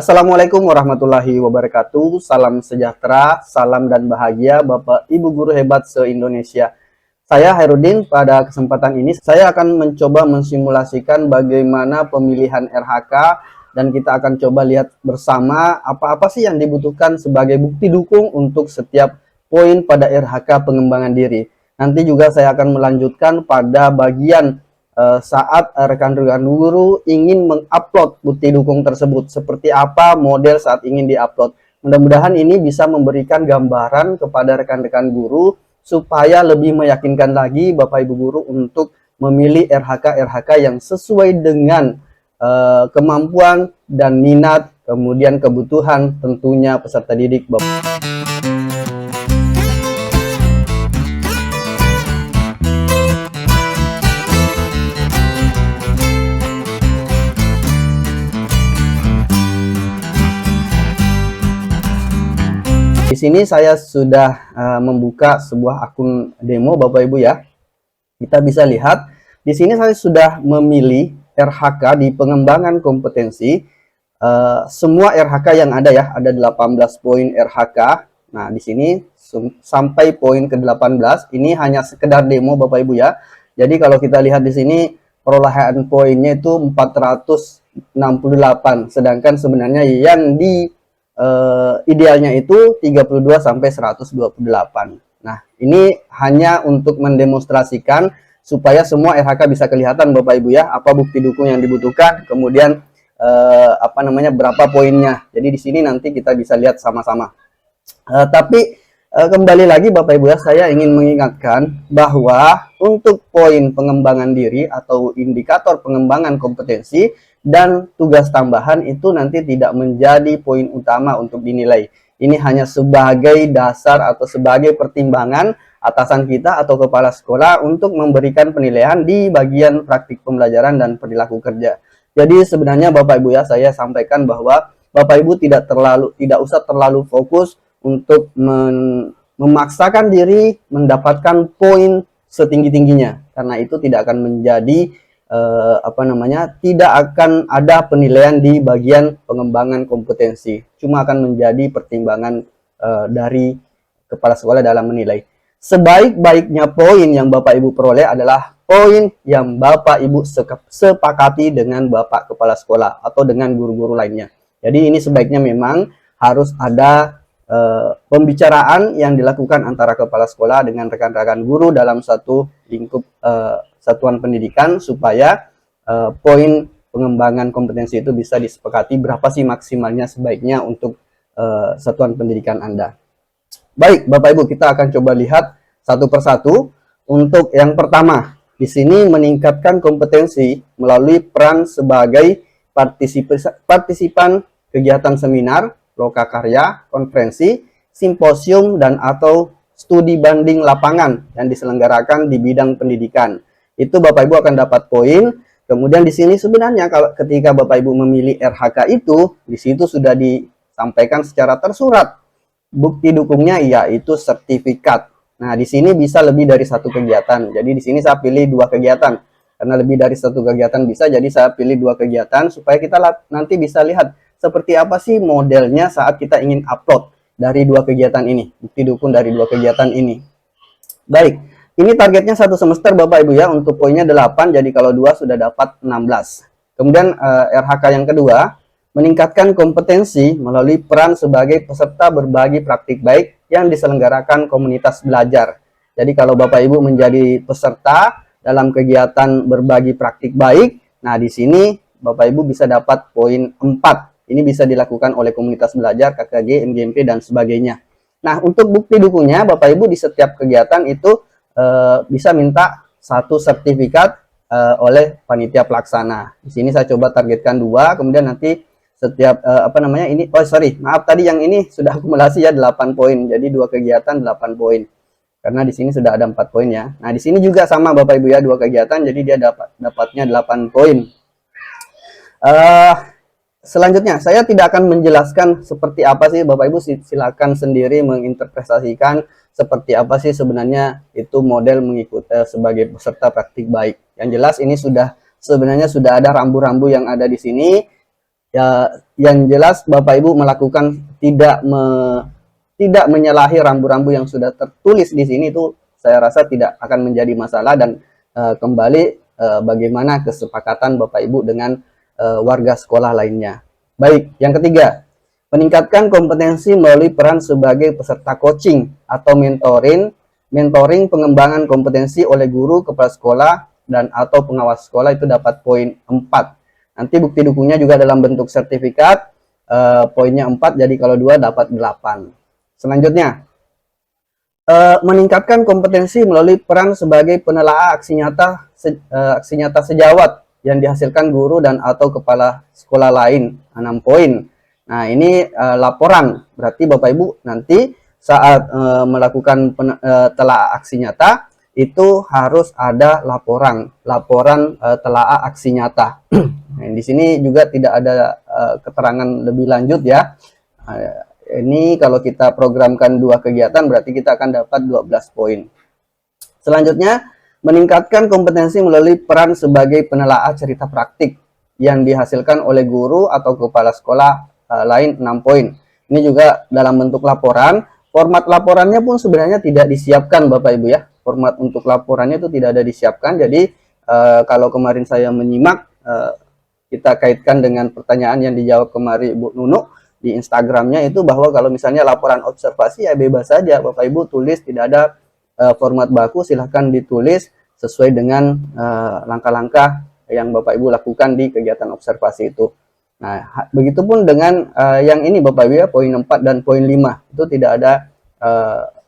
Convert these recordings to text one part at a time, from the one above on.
Assalamualaikum warahmatullahi wabarakatuh. Salam sejahtera, salam dan bahagia Bapak Ibu guru hebat se-Indonesia. Saya Hairudin. Pada kesempatan ini saya akan mencoba mensimulasikan bagaimana pemilihan RHK dan kita akan coba lihat bersama apa-apa sih yang dibutuhkan sebagai bukti dukung untuk setiap poin pada RHK pengembangan diri. Nanti juga saya akan melanjutkan pada bagian saat rekan-rekan guru ingin mengupload bukti dukung tersebut, seperti apa model saat ingin diupload. Mudah-mudahan ini bisa memberikan gambaran kepada rekan-rekan guru supaya lebih meyakinkan lagi Bapak Ibu guru untuk memilih RHK yang sesuai dengan kemampuan dan minat, kemudian kebutuhan tentunya peserta didik Bapak. Di sini saya sudah membuka sebuah akun demo Bapak Ibu ya. Kita bisa lihat di sini saya sudah memilih RHK di pengembangan kompetensi. Semua RHK yang ada ya, ada 18 poin RHK. Nah, di sini sampai poin ke-18 ini hanya sekedar demo Bapak Ibu ya. Jadi kalau kita lihat di sini perolehan poinnya itu 468, sedangkan sebenarnya yang di idealnya itu 32 sampai 128. Nah, ini hanya untuk mendemonstrasikan supaya semua RHK bisa kelihatan Bapak Ibu ya, apa bukti dukung yang dibutuhkan, kemudian berapa poinnya. Jadi di sini nanti kita bisa lihat sama-sama. Tapi kembali lagi Bapak Ibu ya, saya ingin mengingatkan bahwa untuk poin pengembangan diri atau indikator pengembangan kompetensi dan tugas tambahan itu nanti tidak menjadi poin utama untuk dinilai. Ini hanya sebagai dasar atau sebagai pertimbangan atasan kita atau kepala sekolah untuk memberikan penilaian di bagian praktik pembelajaran dan perilaku kerja. Jadi sebenarnya Bapak Ibu ya, saya sampaikan bahwa Bapak Ibu tidak usah terlalu fokus untuk memaksakan diri mendapatkan poin setinggi-tingginya, karena itu tidak akan menjadi tidak akan ada penilaian di bagian pengembangan kompetensi, cuma akan menjadi pertimbangan dari kepala sekolah dalam menilai. Sebaik-baiknya poin yang Bapak Ibu peroleh adalah poin yang Bapak Ibu sepakati dengan Bapak kepala sekolah atau dengan guru-guru lainnya. Jadi ini sebaiknya memang harus ada pembicaraan yang dilakukan antara kepala sekolah dengan rekan-rekan guru dalam satu lingkup satuan pendidikan, supaya poin pengembangan kompetensi itu bisa disepakati berapa sih maksimalnya sebaiknya untuk satuan pendidikan Anda. Baik Bapak Ibu, kita akan coba lihat satu persatu. Untuk yang pertama, di sini meningkatkan kompetensi melalui peran sebagai partisipan kegiatan seminar, lokakarya, konferensi, simposium, dan atau studi banding lapangan yang diselenggarakan di bidang pendidikan. Itu Bapak Ibu akan dapat poin. Kemudian di sini sebenarnya kalau ketika Bapak Ibu memilih RHK itu, di situ sudah disampaikan secara tersurat. Bukti dukungnya yaitu sertifikat. Nah, di sini bisa lebih dari satu kegiatan. Jadi di sini saya pilih 2 kegiatan. Karena lebih dari satu kegiatan bisa, jadi saya pilih 2 kegiatan supaya kita nanti bisa lihat seperti apa sih modelnya saat kita ingin upload dari 2 kegiatan ini. Bukti dukung dari 2 kegiatan ini. Baik. Ini targetnya 1 semester Bapak Ibu ya, untuk poinnya 8, jadi kalau 2 sudah dapat 16. Kemudian RHK yang kedua, meningkatkan kompetensi melalui peran sebagai peserta berbagi praktik baik yang diselenggarakan komunitas belajar. Jadi kalau Bapak Ibu menjadi peserta dalam kegiatan berbagi praktik baik, nah di sini Bapak Ibu bisa dapat poin 4. Ini bisa dilakukan oleh komunitas belajar, KKG, MGMP, dan sebagainya. Nah, untuk bukti dukungnya Bapak Ibu di setiap kegiatan itu bisa minta 1 sertifikat oleh panitia pelaksana. Di sini saya coba targetkan 2, kemudian nanti setiap tadi yang ini sudah akumulasi ya 8 poin. Jadi 2 kegiatan 8 poin. Karena di sini sudah ada 4 poin ya. Nah, di sini juga sama Bapak Ibu ya, 2 kegiatan, jadi dia dapatnya 8 poin. Selanjutnya, saya tidak akan menjelaskan seperti apa sih, Bapak Ibu silakan sendiri menginterpretasikan seperti apa sih sebenarnya itu model mengikuti sebagai peserta praktik baik. Yang jelas ini sebenarnya sudah ada rambu-rambu yang ada di sini. Ya, yang jelas Bapak Ibu melakukan tidak menyalahi rambu-rambu yang sudah tertulis di sini, itu saya rasa tidak akan menjadi masalah. Dan kembali bagaimana kesepakatan Bapak Ibu dengan warga sekolah lainnya. Baik, yang ketiga, meningkatkan kompetensi melalui peran sebagai peserta coaching atau mentoring pengembangan kompetensi oleh guru, kepala sekolah, dan atau pengawas sekolah, itu dapat poin 4. Nanti bukti dukungnya juga dalam bentuk sertifikat, poinnya 4, jadi kalau 2 dapat 8. Selanjutnya, meningkatkan kompetensi melalui peran sebagai penelaah aksi nyata sejawat yang dihasilkan guru dan atau kepala sekolah lain, 6 poin. Nah, ini laporan, berarti Bapak Ibu nanti saat melakukan telaah aksi nyata, itu harus ada laporan telaah aksi nyata. Nah, di sini juga tidak ada keterangan lebih lanjut ya. Ini kalau kita programkan 2 kegiatan berarti kita akan dapat 12 poin. Selanjutnya, meningkatkan kompetensi melalui peran sebagai penelaah cerita praktik yang dihasilkan oleh guru atau kepala sekolah lain, 6 poin. Ini juga dalam bentuk laporan. Format laporannya pun sebenarnya tidak disiapkan Bapak Ibu ya. Format untuk laporannya itu tidak ada disiapkan. Jadi kalau kemarin saya menyimak, kita kaitkan dengan pertanyaan yang dijawab kemarin Bu Nunu di Instagramnya, itu bahwa kalau misalnya laporan observasi ya bebas saja Bapak Ibu tulis, tidak ada format baku, silahkan ditulis sesuai dengan langkah-langkah yang Bapak Ibu lakukan di kegiatan observasi itu. Nah, begitupun dengan yang ini Bapak Ibu ya, poin 4 dan poin 5 itu tidak ada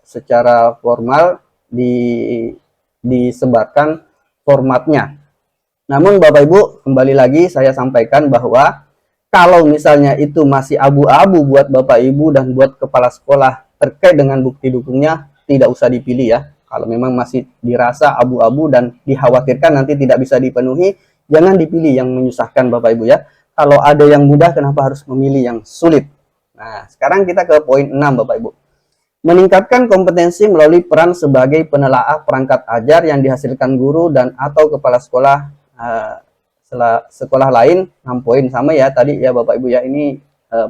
secara formal disebarkan formatnya. Namun Bapak Ibu, kembali lagi saya sampaikan bahwa kalau misalnya itu masih abu-abu buat Bapak Ibu dan buat kepala sekolah terkait dengan bukti dukungnya, tidak usah dipilih ya. Kalau memang masih dirasa abu-abu dan dikhawatirkan nanti tidak bisa dipenuhi, jangan dipilih yang menyusahkan Bapak Ibu ya. Kalau ada yang mudah, kenapa harus memilih yang sulit? Nah, sekarang kita ke poin 6 Bapak Ibu. Meningkatkan kompetensi melalui peran sebagai penelaah perangkat ajar yang dihasilkan guru dan atau kepala sekolah lain, 6 poin. Sama ya tadi ya Bapak Ibu ya, ini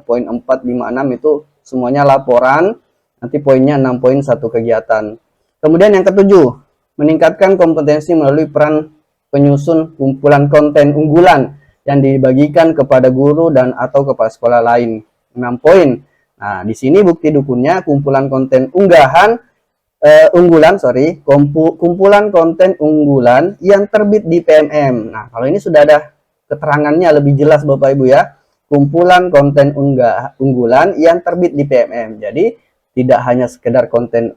poin 4, 5, 6 itu semuanya laporan, nanti poinnya 6 poin, 1 kegiatan. Kemudian yang ketujuh, meningkatkan kompetensi melalui peran penyusun kumpulan konten unggulan yang dibagikan kepada guru dan atau kepala sekolah lain, 6 poin. Nah, di sini bukti dukungnya kumpulan konten kumpulan konten unggulan yang terbit di PMM. Nah, kalau ini sudah ada keterangannya lebih jelas Bapak Ibu ya. Kumpulan konten unggulan yang terbit di PMM. Jadi tidak hanya sekedar konten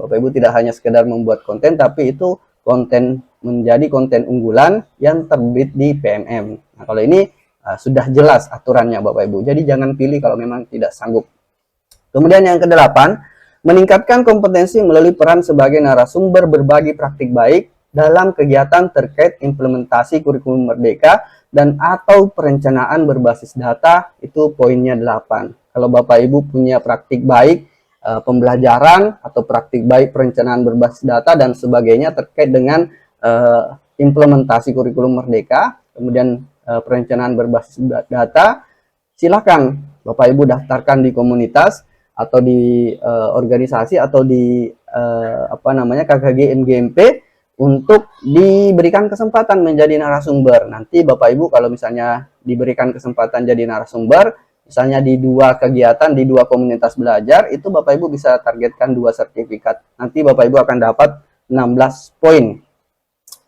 Bapak Ibu tidak hanya sekedar membuat konten, tapi itu menjadi konten unggulan yang terbit di PMM. Nah, kalau ini sudah jelas aturannya Bapak Ibu. Jadi jangan pilih kalau memang tidak sanggup. Kemudian yang kedelapan, meningkatkan kompetensi melalui peran sebagai narasumber berbagi praktik baik dalam kegiatan terkait implementasi kurikulum Merdeka dan atau perencanaan berbasis data, itu poinnya 8. Kalau Bapak Ibu punya praktik baik pembelajaran atau praktik baik perencanaan berbasis data dan sebagainya terkait dengan implementasi kurikulum Merdeka, kemudian perencanaan berbasis data, silakan Bapak Ibu daftarkan di komunitas atau di organisasi atau di KKG MGMP untuk diberikan kesempatan menjadi narasumber. Nanti Bapak Ibu kalau misalnya diberikan kesempatan jadi narasumber, misalnya di 2 kegiatan, di 2 komunitas belajar, itu Bapak Ibu bisa targetkan 2 sertifikat. Nanti Bapak Ibu akan dapat 16 poin.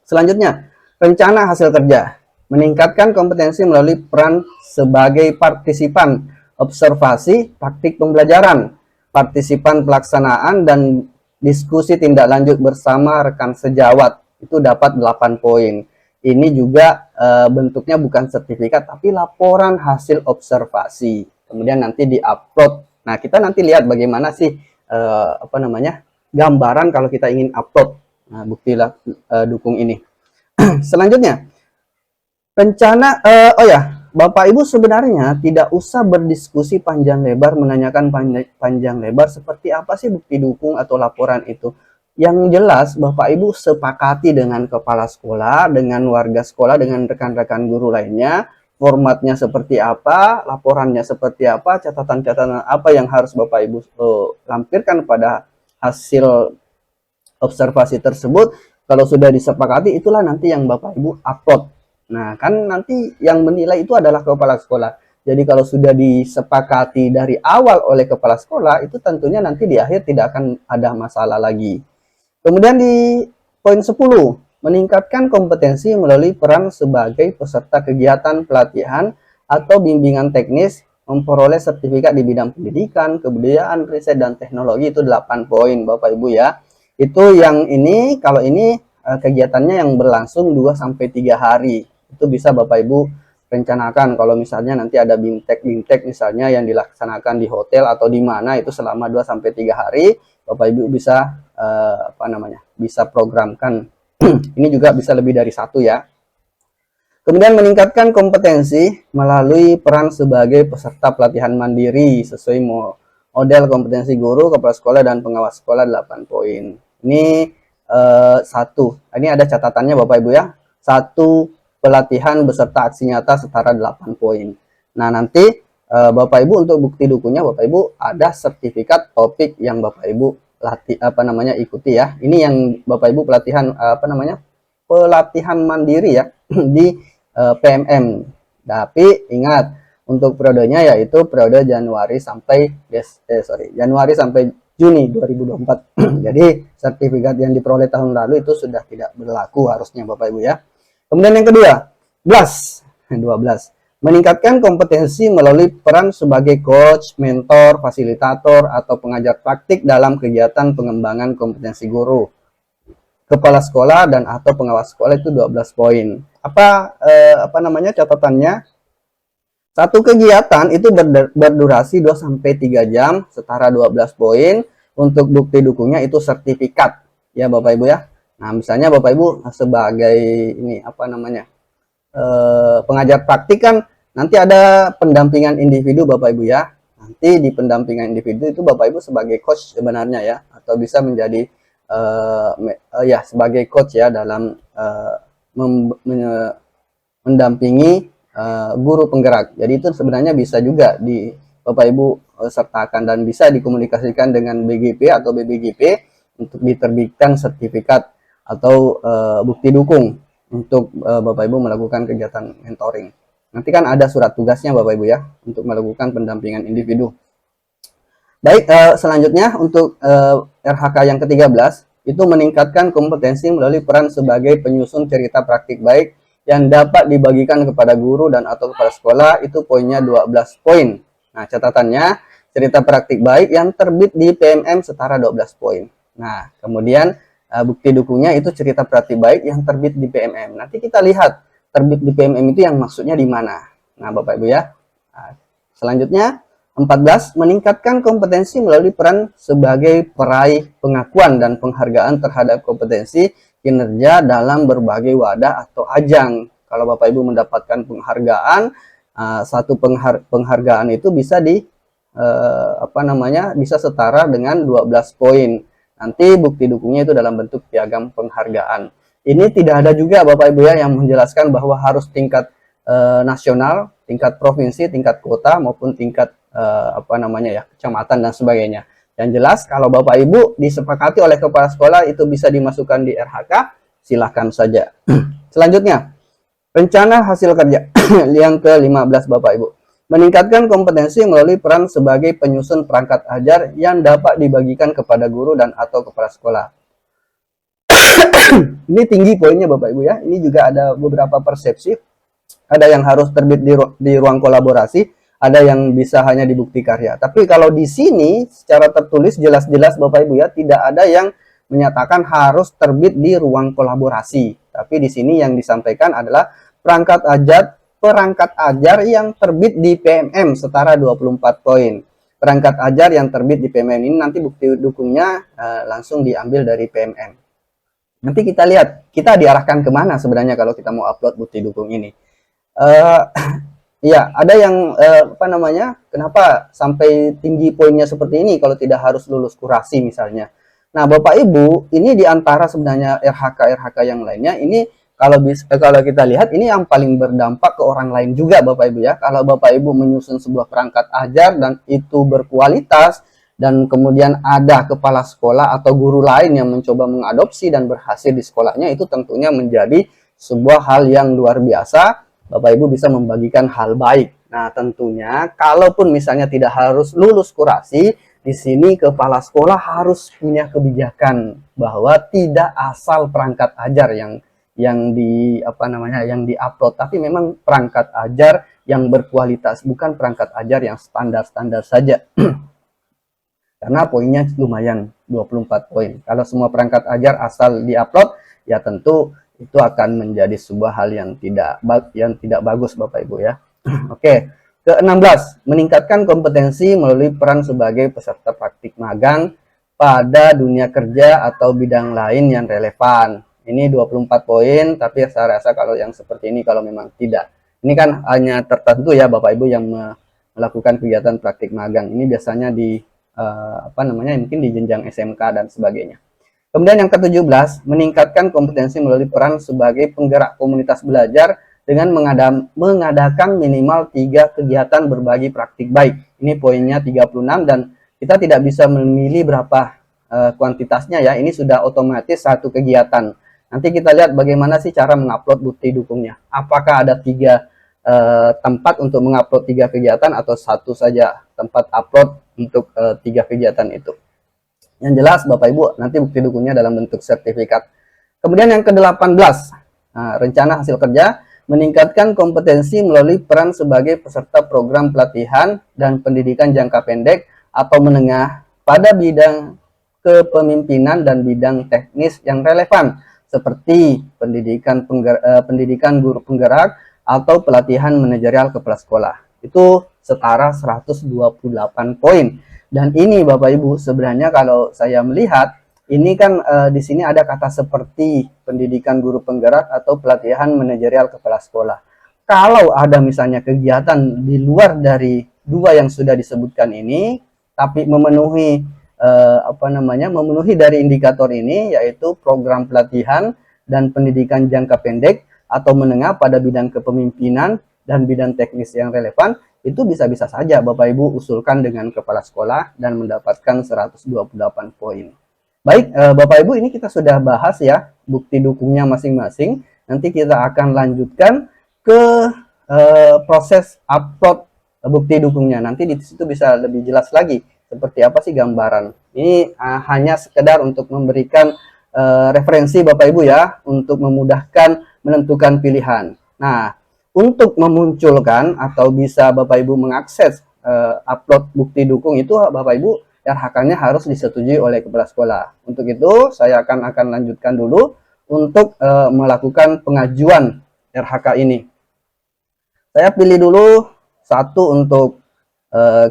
Selanjutnya, rencana hasil kerja. Meningkatkan kompetensi melalui peran sebagai partisipan observasi praktik pembelajaran, partisipan pelaksanaan, dan diskusi tindak lanjut bersama rekan sejawat, itu dapat 8 poin. Ini juga bentuknya bukan sertifikat tapi laporan hasil observasi, kemudian nanti diupload. Nah, kita nanti lihat bagaimana sih gambaran kalau kita ingin upload bukti dukung ini. Selanjutnya, rencana Bapak Ibu sebenarnya tidak usah berdiskusi panjang lebar, menanyakan panjang lebar seperti apa sih bukti dukung atau laporan itu. Yang jelas Bapak Ibu sepakati dengan kepala sekolah, dengan warga sekolah, dengan rekan-rekan guru lainnya formatnya seperti apa, laporannya seperti apa, catatan-catatan apa yang harus Bapak Ibu lampirkan pada hasil observasi tersebut. Kalau sudah disepakati, itulah nanti yang Bapak Ibu upload. Nah, kan nanti yang menilai itu adalah kepala sekolah. Jadi kalau sudah disepakati dari awal oleh kepala sekolah, itu tentunya nanti di akhir tidak akan ada masalah lagi. Kemudian di poin 10, meningkatkan kompetensi melalui peran sebagai peserta kegiatan pelatihan atau bimbingan teknis, memperoleh sertifikat di bidang pendidikan, kebudayaan, riset, dan teknologi. Itu 8 poin Bapak Ibu ya. Itu yang ini, kalau ini kegiatannya yang berlangsung 2-3 hari. Itu bisa Bapak Ibu rencanakan kalau misalnya nanti ada bimtek misalnya yang dilaksanakan di hotel atau di mana, itu selama 2-3 hari Bapak Ibu bisa bisa programkan. Ini juga bisa lebih dari satu ya. Kemudian meningkatkan kompetensi melalui peran sebagai peserta pelatihan mandiri sesuai model kompetensi guru, kepala sekolah, dan pengawas sekolah 8 poin. Ini satu. Ini ada catatannya Bapak Ibu ya. Satu, pelatihan beserta aksi nyata setara 8 poin. Nah, nanti Bapak Ibu untuk bukti dukunnya Bapak Ibu ada sertifikat topik yang Bapak Ibu ikuti ya. Ini yang Bapak Ibu pelatihan pelatihan mandiri ya di PMM. Tapi ingat, untuk periodenya yaitu periode Januari sampai Juni 2024. Jadi sertifikat yang diperoleh tahun lalu itu sudah tidak berlaku harusnya Bapak Ibu ya. Kemudian yang kedua, 12. Meningkatkan kompetensi melalui peran sebagai coach, mentor, fasilitator, atau pengajar praktik dalam kegiatan pengembangan kompetensi guru, kepala sekolah, dan atau pengawas sekolah. Itu 12 poin. Catatannya? Satu kegiatan itu berdurasi 2-3 jam, setara 12 poin. Untuk bukti dukungnya itu sertifikat ya Bapak Ibu ya. Nah, misalnya Bapak Ibu sebagai pengajar praktik kan nanti ada pendampingan individu Bapak Ibu ya. Nanti di pendampingan individu itu Bapak Ibu sebagai coach sebenarnya ya, atau bisa menjadi sebagai coach ya dalam mendampingi guru penggerak. Jadi itu sebenarnya bisa juga di Bapak Ibu sertakan dan bisa dikomunikasikan dengan BGP atau BBGP untuk diterbitkan sertifikat atau bukti dukung untuk Bapak Ibu melakukan kegiatan mentoring. Nanti kan ada surat tugasnya Bapak Ibu ya untuk melakukan pendampingan individu. Baik, selanjutnya untuk RHK yang ke-13 itu meningkatkan kompetensi melalui peran sebagai penyusun cerita praktik baik yang dapat dibagikan kepada guru dan atau kepala sekolah. Itu poinnya 12 poin. Nah, catatannya cerita praktik baik yang terbit di PMM setara 12 poin. Nah, kemudian bukti dukungnya itu cerita praktik baik yang terbit di PMM. Nanti kita lihat terbit di PMM itu yang maksudnya di mana. Nah, Bapak Ibu ya. Nah, selanjutnya 14, meningkatkan kompetensi melalui peran sebagai peraih pengakuan dan penghargaan terhadap kompetensi kinerja dalam berbagai wadah atau ajang. Kalau Bapak Ibu mendapatkan penghargaan, satu penghargaan itu bisa bisa setara dengan 12 poin. Nanti bukti dukungnya itu dalam bentuk piagam penghargaan. Ini tidak ada juga Bapak Ibu ya yang menjelaskan bahwa harus tingkat nasional, tingkat provinsi, tingkat kota maupun tingkat kecamatan dan sebagainya. Yang jelas kalau Bapak Ibu disepakati oleh kepala sekolah itu bisa dimasukkan di RHK, silahkan saja. Selanjutnya, rencana hasil kerja yang ke-15 Bapak Ibu. Meningkatkan kompetensi melalui peran sebagai penyusun perangkat ajar yang dapat dibagikan kepada guru dan atau kepala sekolah. Ini tinggi poinnya Bapak Ibu ya. Ini juga ada beberapa persepsi. Ada yang harus terbit di ruang kolaborasi, ada yang bisa hanya di bukti karya. Tapi kalau di sini secara tertulis jelas-jelas Bapak Ibu ya, tidak ada yang menyatakan harus terbit di ruang kolaborasi. Tapi di sini yang disampaikan adalah perangkat ajar yang terbit di PMM setara 24 poin. Perangkat ajar yang terbit di PMM ini nanti bukti dukungnya langsung diambil dari PMM. Nanti kita lihat, kita diarahkan kemana sebenarnya kalau kita mau upload bukti dukung ini. Ya, ada yang kenapa sampai tinggi poinnya seperti ini kalau tidak harus lulus kurasi misalnya. Nah, Bapak Ibu, ini diantara sebenarnya RHK yang lainnya, ini kalau kita lihat ini yang paling berdampak ke orang lain juga Bapak Ibu ya. Kalau Bapak Ibu menyusun sebuah perangkat ajar dan itu berkualitas, dan kemudian ada kepala sekolah atau guru lain yang mencoba mengadopsi dan berhasil di sekolahnya, itu tentunya menjadi sebuah hal yang luar biasa. Bapak Ibu bisa membagikan hal baik. Nah, tentunya kalaupun misalnya tidak harus lulus kurasi, di sini kepala sekolah harus punya kebijakan bahwa tidak asal perangkat ajar yang diupload, tapi memang perangkat ajar yang berkualitas, bukan perangkat ajar yang standar-standar saja. Karena poinnya lumayan, 24 poin. Kalau semua perangkat ajar asal diupload, ya tentu itu akan menjadi sebuah hal yang tidak bagus Bapak Ibu ya. Oke, ke-16, meningkatkan kompetensi melalui peran sebagai peserta praktik magang pada dunia kerja atau bidang lain yang relevan. Ini 24 poin, tapi saya rasa kalau yang seperti ini kalau memang tidak. Ini kan hanya tertentu ya Bapak Ibu yang melakukan kegiatan praktik magang. Ini biasanya di mungkin di jenjang SMK dan sebagainya. Kemudian yang ke-17, meningkatkan kompetensi melalui peran sebagai penggerak komunitas belajar dengan mengadakan minimal 3 kegiatan berbagi praktik baik. Ini poinnya 36 dan kita tidak bisa memilih berapa kuantitasnya ya. Ini sudah otomatis satu kegiatan. Nanti kita lihat bagaimana sih cara mengupload bukti dukungnya. Apakah ada 3 tempat untuk mengupload 3 kegiatan atau satu saja tempat upload untuk 3 kegiatan itu. Yang jelas Bapak Ibu nanti bukti dukungnya dalam bentuk sertifikat. Kemudian yang ke-18, rencana hasil kerja, meningkatkan kompetensi melalui peran sebagai peserta program pelatihan dan pendidikan jangka pendek atau menengah pada bidang kepemimpinan dan bidang teknis yang relevan seperti pendidikan guru penggerak atau pelatihan manajerial kepala sekolah. Itu setara 128 poin. Dan ini Bapak Ibu sebenarnya kalau saya melihat ini kan di sini ada kata seperti pendidikan guru penggerak atau pelatihan manajerial kepala sekolah. Kalau ada misalnya kegiatan di luar dari 2 yang sudah disebutkan ini, tapi memenuhi memenuhi dari indikator ini, yaitu program pelatihan dan pendidikan jangka pendek atau menengah pada bidang kepemimpinan dan bidang teknis yang relevan, itu bisa-bisa saja Bapak Ibu usulkan dengan kepala sekolah dan mendapatkan 128 poin. Baik, Bapak Ibu, ini kita sudah bahas ya bukti dukungnya masing-masing. Nanti kita akan lanjutkan ke proses upload bukti dukungnya. Nanti di situ bisa lebih jelas lagi seperti apa sih gambaran. Ini hanya sekedar untuk memberikan referensi Bapak Ibu ya, untuk memudahkan menentukan pilihan. Nah, untuk memunculkan atau bisa Bapak Ibu mengakses upload bukti dukung itu, Bapak Ibu RHK-nya harus disetujui oleh kepala sekolah. Untuk itu saya akan lanjutkan dulu untuk melakukan pengajuan RHK ini. Saya pilih dulu satu untuk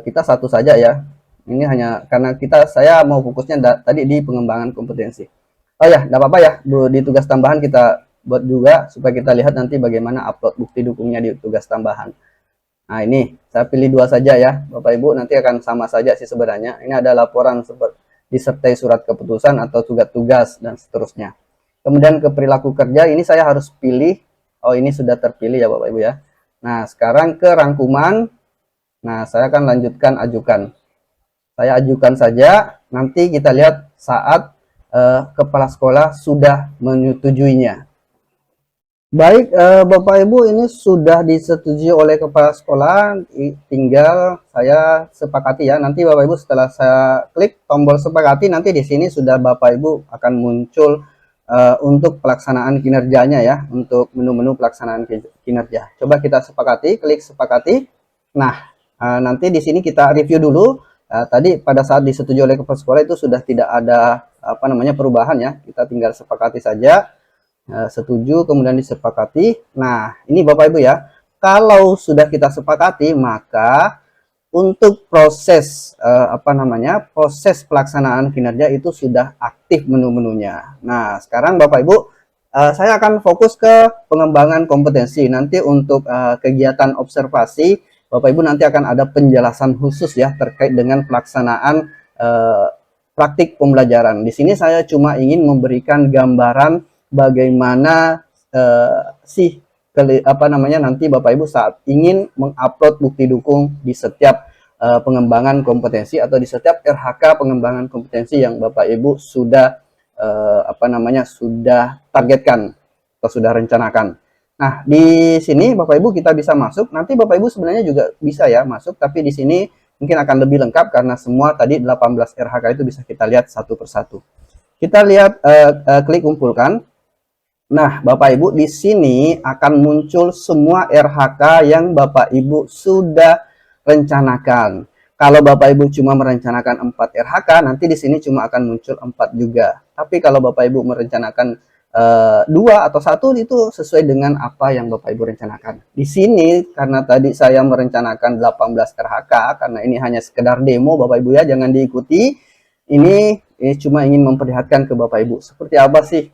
kita satu saja ya. Ini hanya karena saya mau fokusnya tadi di pengembangan kompetensi. Oh ya, tidak apa-apa ya, di tugas tambahan kita buat juga supaya kita lihat nanti bagaimana upload bukti dukungnya di tugas tambahan. Nah, ini saya pilih 2 saja ya Bapak Ibu, nanti akan sama saja sih sebenarnya. Ini ada laporan disertai surat keputusan atau tugas-tugas dan seterusnya. Kemudian ke perilaku kerja, ini saya harus pilih. Oh, ini sudah terpilih ya Bapak Ibu ya. Nah, sekarang ke rangkuman. Nah, saya akan lanjutkan ajukan. Saya ajukan saja, nanti kita lihat saat kepala sekolah sudah menyetujuinya. Baik, Bapak Ibu, ini sudah disetujui oleh kepala sekolah, tinggal saya sepakati ya. Nanti Bapak Ibu setelah saya klik tombol sepakati, nanti di sini sudah Bapak Ibu akan muncul untuk pelaksanaan kinerjanya ya, untuk menu-menu pelaksanaan kinerja. Coba kita sepakati, klik sepakati. Nah, nanti di sini kita review dulu. Tadi pada saat disetujui oleh kepala sekolah itu sudah tidak ada perubahan ya. Kita tinggal sepakati saja. Setuju kemudian disepakati. Nah, ini Bapak Ibu ya, kalau sudah kita sepakati maka untuk proses proses pelaksanaan kinerja itu sudah aktif menu-menunya. Nah, sekarang Bapak Ibu saya akan fokus ke pengembangan kompetensi. Nanti untuk kegiatan observasi Bapak Ibu nanti akan ada penjelasan khusus ya terkait dengan pelaksanaan praktik pembelajaran. Di sini saya cuma ingin memberikan gambaran bagaimana sih nanti Bapak Ibu saat ingin mengupload bukti dukung di setiap pengembangan kompetensi atau di setiap RHK pengembangan kompetensi yang Bapak Ibu sudah sudah targetkan atau sudah rencanakan. Nah, di sini Bapak Ibu kita bisa masuk. Nanti Bapak Ibu sebenarnya juga bisa ya masuk, tapi di sini mungkin akan lebih lengkap karena semua tadi 18 RHK itu bisa kita lihat satu persatu. Kita lihat klik kumpulkan. Nah, Bapak Ibu di sini akan muncul semua RHK yang Bapak Ibu sudah rencanakan. Kalau Bapak Ibu cuma merencanakan 4 RHK, nanti di sini cuma akan muncul 4 juga. Tapi kalau Bapak Ibu merencanakan 2 atau 1 itu sesuai dengan apa yang Bapak Ibu rencanakan. Di sini karena tadi saya merencanakan 18 RHK karena ini hanya sekedar demo Bapak Ibu ya, jangan diikuti. Ini cuma ingin memperlihatkan ke Bapak Ibu seperti apa sih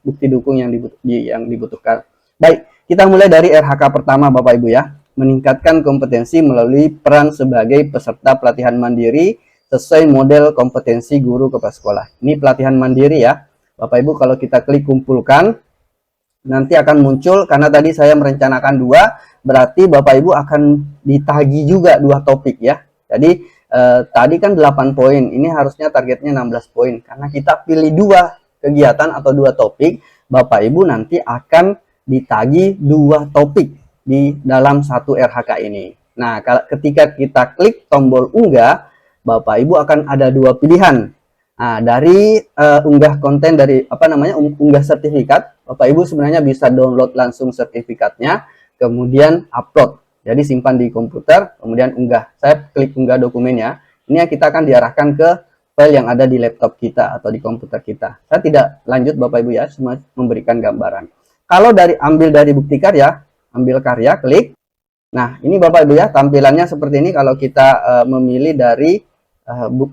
bukti dukung yang dibutuhkan. Baik, kita mulai dari RHK pertama Bapak Ibu ya. Meningkatkan kompetensi melalui peran sebagai peserta pelatihan mandiri sesuai model kompetensi guru kepala sekolah. Ini pelatihan mandiri ya. Bapak Ibu kalau kita klik kumpulkan, nanti akan muncul, karena tadi saya merencanakan 2, berarti Bapak Ibu akan ditagi juga 2 topik ya. Jadi tadi kan 8 poin, ini harusnya targetnya 16 poin. Karena kita pilih 2 kegiatan atau 2 topik, Bapak Ibu nanti akan ditagi 2 topik di dalam satu RHK ini. Nah, ketika kita klik tombol unggah, Bapak Ibu akan ada 2 pilihan. Nah, dari unggah konten dari unggah sertifikat, Bapak Ibu sebenarnya bisa download langsung sertifikatnya, kemudian upload. Jadi simpan di komputer, kemudian unggah. Saya klik unggah dokumennya. Ini kita akan diarahkan ke file yang ada di laptop kita atau di komputer kita. Saya tidak lanjut Bapak Ibu ya, cuma memberikan gambaran. Kalau ambil dari bukti karya, ambil karya, klik. Nah, ini Bapak Ibu ya, tampilannya seperti ini kalau kita memilih dari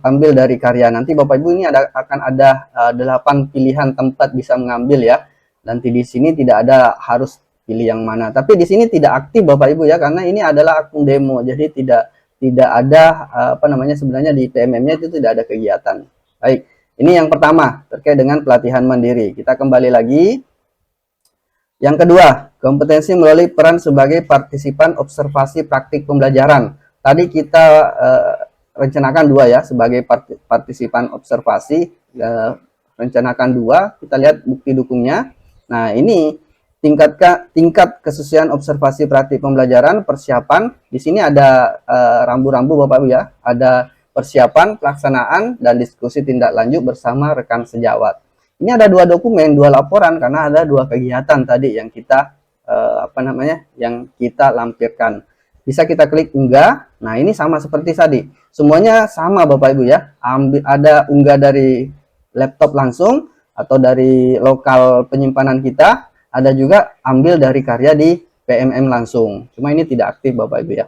ambil dari karya. Nanti Bapak Ibu ini akan ada 8 pilihan tempat bisa mengambil ya. Nanti di sini tidak ada harus pilih yang mana. Tapi di sini tidak aktif Bapak Ibu ya, karena ini adalah akun demo. Jadi tidak ada sebenarnya di PMM-nya itu tidak ada kegiatan. Baik, ini yang pertama terkait dengan pelatihan mandiri. Kita kembali lagi. Yang kedua, kompetensi melalui peran sebagai partisipan observasi praktik pembelajaran. Tadi kita rencanakan 2 ya, sebagai partisipan observasi, rencanakan 2. Kita lihat bukti dukungnya. Nah, ini tingkat kesesuaian observasi praktik pembelajaran, persiapan. Di sini ada rambu-rambu Bapak Ibu ya, ada persiapan, pelaksanaan, dan diskusi tindak lanjut bersama rekan sejawat. Ini ada 2 dokumen, 2 laporan karena ada 2 kegiatan tadi yang kita yang kita lampirkan. Bisa kita klik unggah. Nah, ini sama seperti tadi. Semuanya sama Bapak Ibu ya. Ada unggah dari laptop langsung atau dari lokal penyimpanan kita. Ada juga ambil dari karya di PMM langsung. Cuma ini tidak aktif Bapak Ibu ya.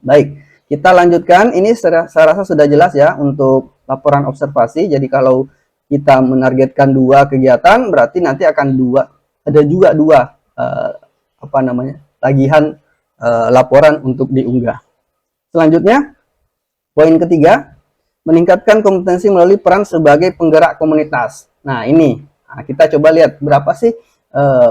Baik, kita lanjutkan. Ini saya rasa sudah jelas ya untuk laporan observasi. Jadi kalau kita menargetkan 2 kegiatan, berarti nanti akan ada juga 2 tagihan laporan untuk diunggah. Selanjutnya, poin ketiga, meningkatkan kompetensi melalui peran sebagai penggerak komunitas. Nah, ini kita coba lihat berapa sih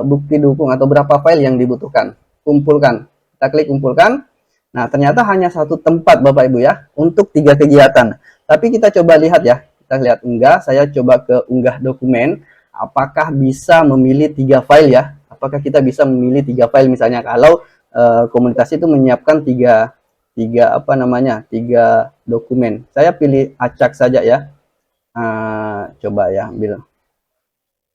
bukti dukung atau berapa file yang dibutuhkan. Kumpulkan. Kita klik kumpulkan. Nah, ternyata hanya 1 tempat Bapak Ibu ya untuk 3 kegiatan. Tapi kita coba lihat ya. Kita lihat unggah. Saya coba ke unggah dokumen. Apakah bisa memilih 3 file ya? Apakah kita bisa memilih 3 file misalnya kalau komunitas itu menyiapkan 3 dokumen. Saya pilih acak saja ya. Coba ya ambil.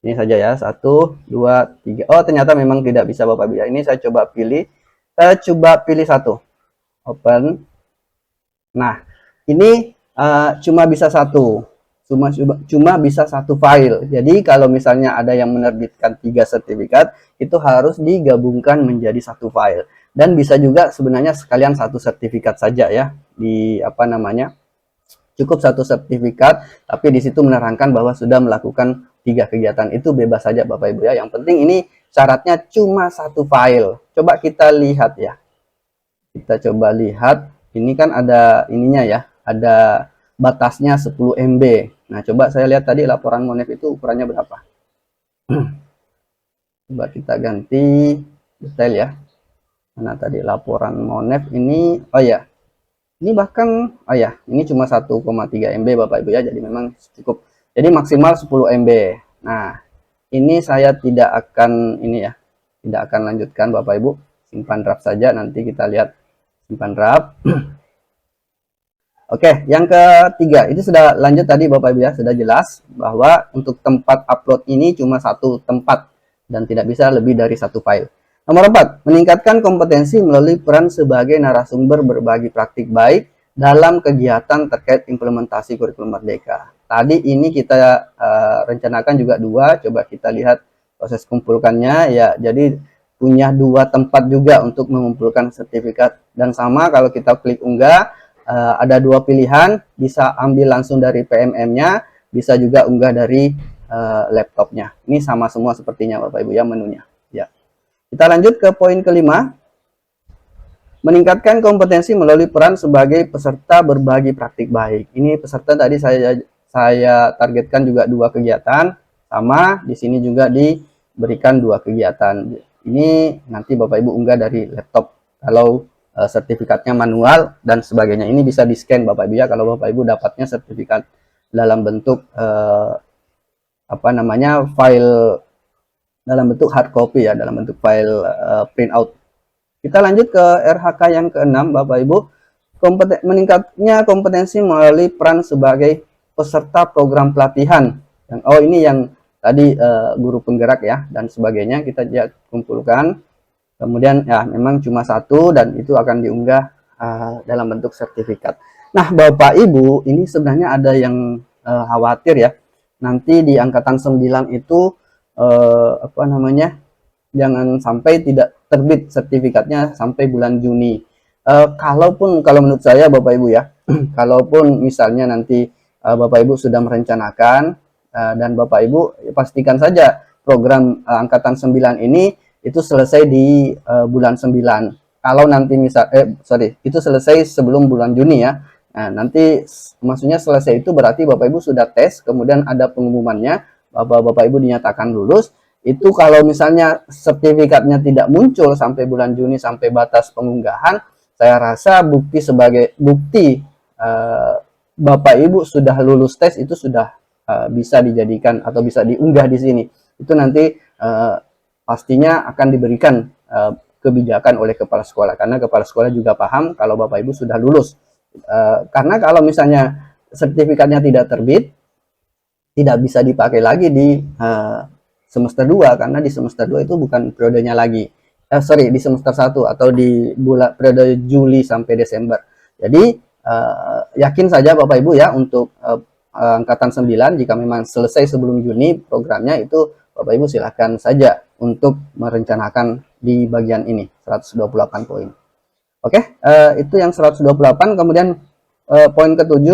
Ini saja ya, 1, 2, 3. Oh, ternyata memang tidak bisa Bapak Ibu. Ini saya coba pilih. Saya coba pilih 1. Open. Nah, ini cuma bisa 1. Cuma bisa 1 file. Jadi kalau misalnya ada yang menerbitkan 3 sertifikat, itu harus digabungkan menjadi 1 file. Dan bisa juga sebenarnya sekalian 1 sertifikat saja ya. Cukup 1 sertifikat, tapi di situ menerangkan bahwa sudah melakukan 3 kegiatan. Itu bebas saja Bapak Ibu ya. Yang penting ini syaratnya cuma 1 file. Coba kita lihat ya. Kita coba lihat. Ini kan ada ininya ya. Ada batasnya 10 MB. Nah, coba saya lihat tadi laporan Monef itu ukurannya berapa. Coba kita ganti detail ya. Mana tadi laporan Monef ini? Oh ya, ini bahkan ini cuma 1,3 MB Bapak Ibu ya, jadi memang cukup. Jadi maksimal 10 MB. Nah, ini saya tidak akan tidak akan lanjutkan Bapak Ibu, simpan draft saja, nanti kita lihat simpan draft. Oke, yang ketiga itu sudah lanjut tadi Bapak Ibu ya, sudah jelas bahwa untuk tempat upload ini cuma satu tempat dan tidak bisa lebih dari satu file. Nomor 4, meningkatkan kompetensi melalui peran sebagai narasumber berbagi praktik baik dalam kegiatan terkait implementasi kurikulum Merdeka. Tadi ini kita rencanakan juga 2, coba kita lihat proses kumpulkannya ya. Jadi punya 2 tempat juga untuk mengumpulkan sertifikat, dan sama kalau kita klik unggah ada 2 pilihan, bisa ambil langsung dari PMM-nya, bisa juga unggah dari laptopnya. Ini sama semua sepertinya Bapak Ibu ya menunya. Ya. Kita lanjut ke poin kelima. Meningkatkan kompetensi melalui peran sebagai peserta berbagi praktik baik. Ini peserta tadi saya targetkan juga 2 kegiatan, sama di sini juga diberikan 2 kegiatan. Ini nanti Bapak Ibu unggah dari laptop kalau sertifikatnya manual dan sebagainya. Ini bisa di scan Bapak Ibu ya, kalau Bapak Ibu dapatnya sertifikat dalam bentuk file dalam bentuk hard copy ya, dalam bentuk file printout. Kita lanjut ke RHK yang ke-6 Bapak Ibu. Meningkatnya kompetensi melalui peran sebagai peserta program pelatihan. Ini yang tadi guru penggerak ya dan sebagainya kita kumpulkan. Kemudian ya memang cuma 1 dan itu akan diunggah dalam bentuk sertifikat. Nah Bapak Ibu, ini sebenarnya ada yang khawatir ya. Nanti di angkatan 9 itu jangan sampai tidak terbit sertifikatnya sampai bulan Juni. Kalau menurut saya Bapak Ibu ya, kalaupun misalnya nanti Bapak Ibu sudah merencanakan dan Bapak Ibu pastikan saja program angkatan 9 ini itu selesai di bulan 9. Kalau nanti itu selesai sebelum bulan Juni ya. Nah, nanti maksudnya selesai itu berarti Bapak Ibu sudah tes, kemudian ada pengumumannya, Bapak Ibu dinyatakan lulus. Itu kalau misalnya sertifikatnya tidak muncul sampai bulan Juni, sampai batas pengunggahan, saya rasa bukti Bapak Ibu sudah lulus tes itu sudah bisa dijadikan atau bisa diunggah di sini. Itu nanti pastinya akan diberikan kebijakan oleh kepala sekolah, karena kepala sekolah juga paham kalau Bapak Ibu sudah lulus. Karena kalau misalnya sertifikatnya tidak terbit, tidak bisa dipakai lagi di semester 2, karena di semester 2 itu bukan periodenya lagi. Di semester 1 atau di periode Juli sampai Desember. Jadi yakin saja Bapak Ibu ya untuk angkatan 9 jika memang selesai sebelum Juni programnya itu, Bapak Ibu silahkan saja untuk merencanakan di bagian ini 128 poin. Oke, itu yang 128. Kemudian poin ke-7,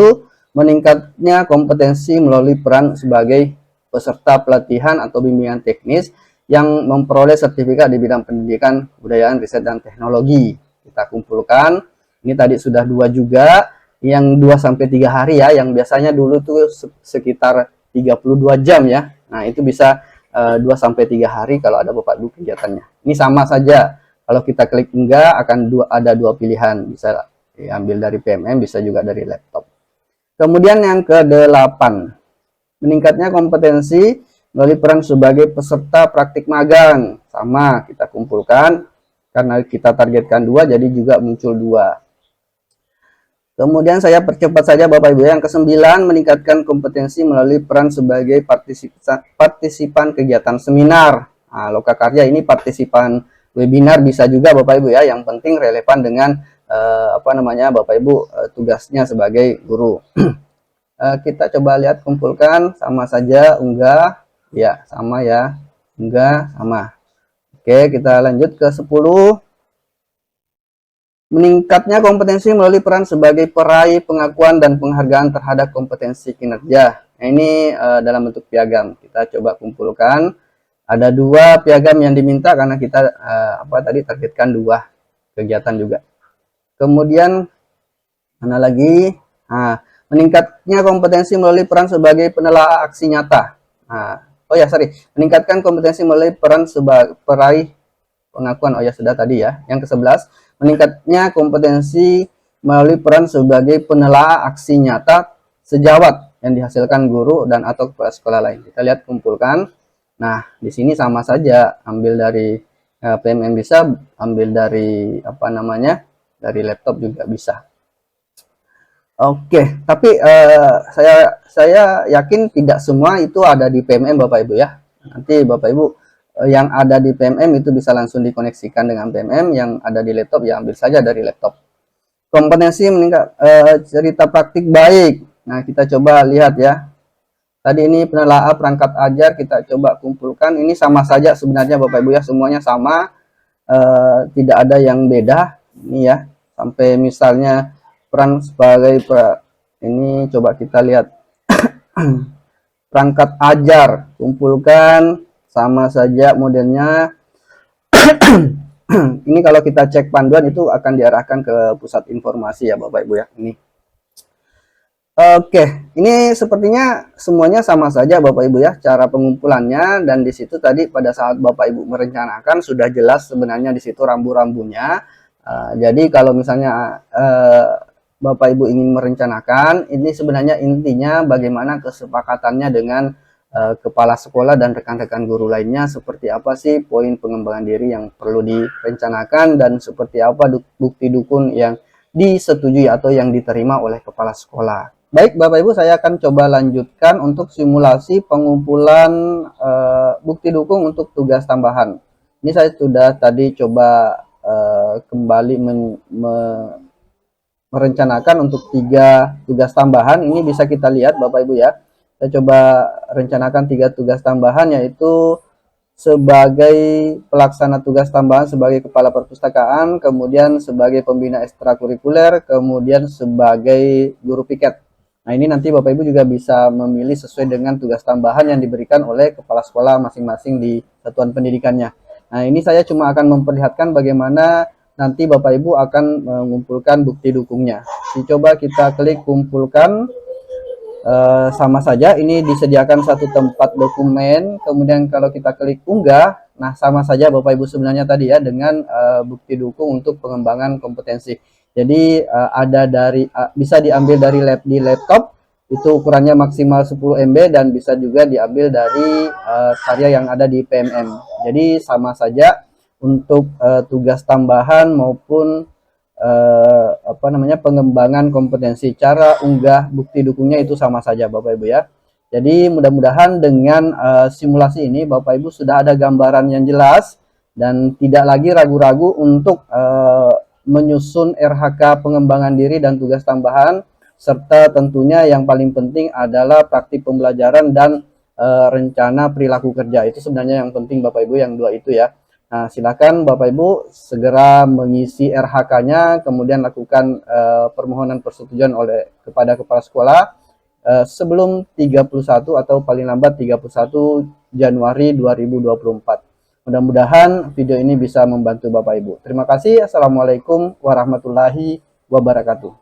meningkatnya kompetensi melalui peran sebagai peserta pelatihan atau bimbingan teknis yang memperoleh sertifikat di bidang pendidikan, kebudayaan, riset, dan teknologi. Kita kumpulkan, ini tadi sudah 2 juga, yang 2-3 hari ya, yang biasanya dulu tuh sekitar 32 jam ya. Nah itu bisa 2-3 hari kalau ada Bapak Ibu kegiatannya. Ini sama saja, kalau kita klik enggak akan ada 2 pilihan, bisa diambil dari PMM, bisa juga dari laptop. Kemudian yang ke-8, meningkatnya kompetensi melalui peran sebagai peserta praktik magang. Sama, kita kumpulkan, karena kita targetkan 2, jadi juga muncul 2. Kemudian saya percepat saja Bapak Ibu. Yang ke-9, meningkatkan kompetensi melalui peran sebagai partisipan kegiatan seminar. Nah, Lokakarya ini partisipan webinar bisa juga Bapak Ibu ya, yang penting relevan dengan Bapak Ibu tugasnya sebagai guru. Kita coba lihat, kumpulkan, sama saja, unggah, ya sama ya, unggah, sama. Oke, kita lanjut ke 10. Meningkatnya kompetensi melalui peran sebagai peraih pengakuan dan penghargaan terhadap kompetensi kinerja. Nah, ini dalam bentuk piagam. Kita coba kumpulkan. Ada 2 piagam yang diminta karena kita tadi targetkan 2 kegiatan juga. Kemudian mana lagi? Nah, meningkatnya kompetensi melalui peran sebagai penelaah aksi nyata. Nah, Oh ya, sorry, meningkatkan kompetensi melalui peran sebagai peraih pengakuan. Oh ya, sudah tadi ya. Yang ke-11, meningkatnya kompetensi melalui peran sebagai penelaah aksi nyata sejawat yang dihasilkan guru dan atau kepala sekolah lain. Kita lihat kumpulkan. Nah, di sini sama saja, ambil dari PMM bisa, ambil dari apa namanya? Dari laptop juga bisa. Oke, tapi saya yakin tidak semua itu ada di PMM Bapak Ibu ya. Nanti Bapak Ibu yang ada di PMM itu bisa langsung dikoneksikan dengan PMM, yang ada di laptop ya ambil saja dari laptop. Kompetensi meningkat cerita praktik baik. Nah, kita coba lihat ya. Tadi ini penelaah perangkat ajar kita coba kumpulkan. Ini sama saja sebenarnya Bapak Ibu ya, semuanya sama. Tidak ada yang beda. Ini ya, sampai misalnya peran sebagai ini coba kita lihat perangkat ajar, kumpulkan sama saja modelnya. Ini kalau kita cek panduan itu akan diarahkan ke pusat informasi ya Bapak Ibu ya. Ini oke, ini sepertinya semuanya sama saja Bapak Ibu ya cara pengumpulannya, dan di situ tadi pada saat Bapak Ibu merencanakan sudah jelas sebenarnya di situ rambu-rambunya. Jadi kalau misalnya Bapak Ibu ingin merencanakan, ini sebenarnya intinya bagaimana kesepakatannya dengan kepala sekolah dan rekan-rekan guru lainnya, seperti apa sih poin pengembangan diri yang perlu direncanakan dan seperti apa bukti dukun yang disetujui atau yang diterima oleh kepala sekolah. Baik Bapak Ibu, saya akan coba lanjutkan untuk simulasi pengumpulan bukti dukung untuk tugas tambahan. Ini saya sudah tadi coba kembali merencanakan untuk 3 tugas tambahan. Ini bisa kita lihat Bapak Ibu ya. Saya coba rencanakan 3 tugas tambahan, yaitu sebagai pelaksana tugas tambahan sebagai kepala perpustakaan, kemudian sebagai pembina ekstrakurikuler, kemudian sebagai guru piket. Nah, ini nanti Bapak Ibu juga bisa memilih sesuai dengan tugas tambahan yang diberikan oleh kepala sekolah masing-masing di satuan pendidikannya. Nah, ini saya cuma akan memperlihatkan bagaimana nanti Bapak Ibu akan mengumpulkan bukti dukungnya. Coba kita klik kumpulkan. Sama saja, ini disediakan satu tempat dokumen, kemudian kalau kita klik unggah, nah sama saja Bapak Ibu sebenarnya tadi ya dengan bukti dukung untuk pengembangan kompetensi. Jadi ada dari bisa diambil dari di laptop, itu ukurannya maksimal 10 MB, dan bisa juga diambil dari karya yang ada di PMM. Jadi sama saja untuk tugas tambahan maupun pengembangan kompetensi, cara unggah bukti dukungnya itu sama saja Bapak Ibu ya. Jadi mudah-mudahan dengan simulasi ini Bapak Ibu sudah ada gambaran yang jelas dan tidak lagi ragu-ragu untuk menyusun RHK pengembangan diri dan tugas tambahan, serta tentunya yang paling penting adalah praktik pembelajaran dan rencana perilaku kerja. Itu sebenarnya yang penting Bapak Ibu, yang 2 itu ya. Nah, silakan Bapak Ibu segera mengisi RHK-nya, kemudian lakukan permohonan persetujuan kepada kepala sekolah sebelum 31 atau paling lambat 31 Januari 2024. Mudah-mudahan video ini bisa membantu Bapak Ibu. Terima kasih. Assalamualaikum warahmatullahi wabarakatuh.